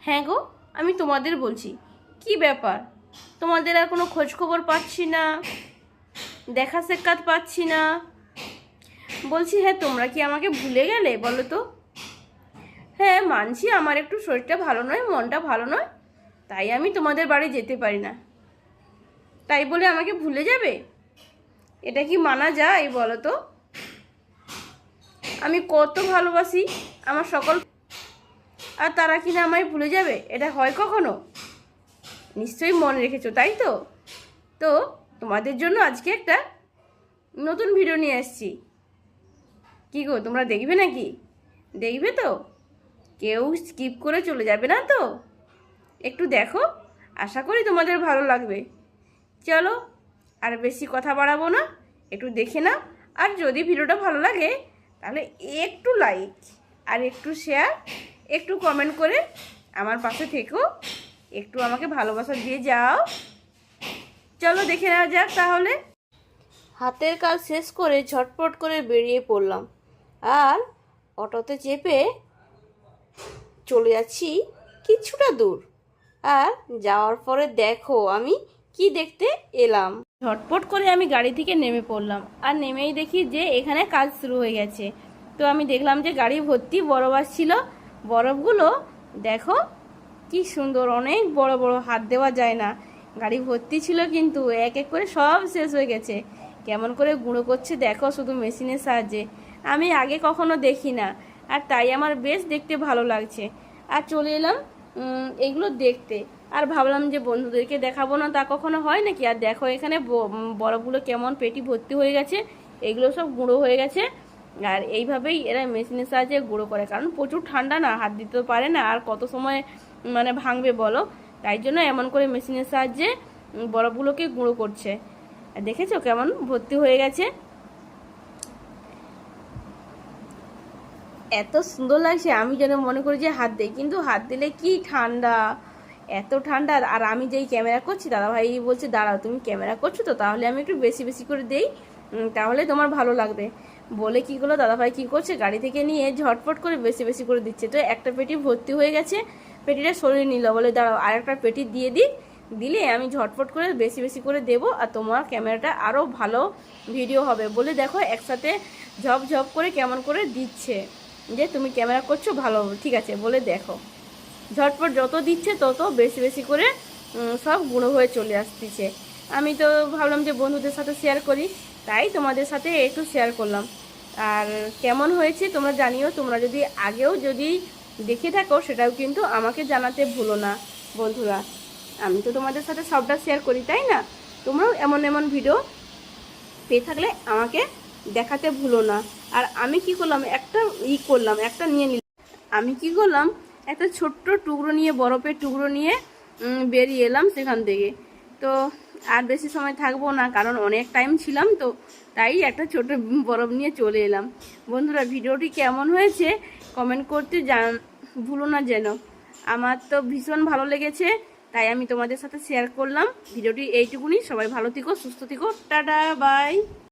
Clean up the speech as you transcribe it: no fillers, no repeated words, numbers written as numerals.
হ্যাঁ গো, আমি তোমাদের বলছি। কি ব্যাপার, তোমাদের আর কোনো খোঁজ খবর পাচ্ছি না, দেখা সাক্ষাৎ পাচ্ছি না। বলছি হ্যাঁ, তোমরা কি আমাকে ভুলে গেলে বলো তো? হ্যাঁ মানছি, আমার একটু শরীরটা ভালো নয়, মনটা ভালো নয়, তাই আমি তোমাদের বাড়ি যেতে পারি না। তাই বলে আমাকে ভুলে যাবে? এটা কি মানা যায় বলো তো? আমি কত ভালোবাসি আমার সকল, আর তারা কিনা আমায় ভুলে যাবে? এটা হয় কখনো? নিশ্চয়ই মনে রেখেছো, তাই তো? তো তোমাদের জন্য আজকে একটা নতুন ভিডিও নিয়ে আসছি। কি গো, তোমরা দেখবে নাকি? দেখবে তো? কেউ স্কিপ করে চলে যাবে না তো? একটু দেখো, আশা করি তোমাদের ভালো লাগবে। চলো, আর বেশি কথা বাড়াবো না, একটু দেখে নাও। আর যদি ভিডিওটা ভালো লাগে তাহলে একটু লাইক আর একটু শেয়ার, একটু কমেন্ট করে আমার পাশে থেকো, একটু আমাকে ভালোবাসা দিয়ে যাও। চলো দেখে নেওয়া যাক তাহলে। হাতের কাজ শেষ করে ঝটপট করে বেরিয়ে পড়লাম, আর অটোতে চেপে চলে যাচ্ছি কিছুটা দূর। আর যাওয়ার পরে দেখো আমি কি দেখতে এলাম। ঝটপট করে আমি গাড়ি থেকে নেমে পড়লাম, আর নেমেই দেখি যে এখানে কাজ শুরু হয়ে গেছে। তো আমি দেখলাম যে গাড়ি ভর্তি বরফ আসছিল। বরফগুলো দেখো কি সুন্দর, অনেক বড় বড়, হাত দেওয়া যায় না। গাড়ি ভর্তি ছিল, কিন্তু এক এক করে সব শেষ হয়ে গেছে। কেমন করে গুঁড়ো করছে দেখো, শুধু মেশিনের সাহায্যে। আমি আগে কখনো দেখি না, আর তাই আমার বেশ দেখতে ভালো লাগছে। আর চলে এলাম এগুলো দেখতে। আর ভাবলাম যে বন্ধুদেরকে দেখাবো না, তা কখনো হয় নাকি? আর দেখো এখানে বরফগুলো কেমন পেটি ভর্তি হয়ে গেছে, এগুলো সব গুঁড়ো হয়ে গেছে। আর এইভাবেই এরা মেশিনের সাহায্যে গুঁড়ো করে, কারণ প্রচুর ঠান্ডা না, হাত দিতে পারে না, আর কত সময় মানে ভাঙবে বলো। তাই জন্য এমন করে মেশিনের সাহায্যে বরফগুলোকে গুঁড়ো করছে। আর দেখেছো কেমন ভর্তি হয়ে গেছে? এত সুন্দর লাগছে, আমি যেন মনে করি যে হাত দিই, কিন্তু হাত দিলে কি ঠান্ডা, এত ঠান্ডা। আর আমি যেই ক্যামেরা করছি, দাদাভাই বলছে দাঁড়াও তুমি ক্যামেরা করছো তো, তাহলে আমি একটু বেশি বেশি করে দেই, তাহলে তোমার ভালো লাগবে। বলে কি করলো দাদাভাই, কি করছে, গাড়ি থেকে নিয়ে ঝটপট করে বেশি বেশি করে দিচ্ছে। তো একটা পেটি ভর্তি হয়ে গেছে, পেটিটা সরিয়ে নিল, বলে দাঁড়াও আর একটা পেটি দিয়ে দিই, দিলে আমি ঝটপট করে বেশি বেশি করে দেবো, আর তোমার ক্যামেরাটা আরও ভালো ভিডিও হবে। বলে দেখো একসাথে ঝপ ঝপ করে কেমন করে দিচ্ছে, যে তুমি ক্যামেরা করছো ভালো, ঠিক আছে বলে দেখো। ঝটপট যত দিচ্ছে তত বেশি বেশি করে সব গুঁড়ো হয়ে চলে আসতেছে। আমি তো ভাবলাম যে বন্ধুদের সাথে শেয়ার করি, তাই তোমাদের সাথে একটু শেয়ার করলাম। আর কেমন হয়েছে তোমরা জানিও। তোমরা যদি আগেও যদি দেখে থাকো সেটাও কিন্তু আমাকে জানাতে ভুলো না বন্ধুরা। আমি তো তোমাদের সাথে সবটা শেয়ার করি, তাই না? তোমরাও এমন এমন ভিডিও পেয়ে থাকলে আমাকে দেখাতে ভুলো না। আর আমি কি করলাম, একটা করলাম, একটা নিয়ে নিলাম। আমি কি করলাম, একটা ছোট্ট টুকরো নিয়ে, বরফের টুকরো নিয়ে বেরিয়ে এলাম সেখান থেকে। তো আর বেশি সময় থাকবো না, কারণ অনেক টাইম ছিলাম তো, তাই একটা ছোট বরফ নিয়ে চলে এলাম। বন্ধুরা ভিডিওটি কেমন হয়েছে কমেন্ট করতে ভুলো না যেন। আমার তো ভীষণ ভালো লেগেছে, তাই আমি তোমাদের সাথে শেয়ার করলাম। ভিডিওটি এইটুকুনি। সবাই ভালো থেকো, সুস্থ থেকো, টাটা বাই।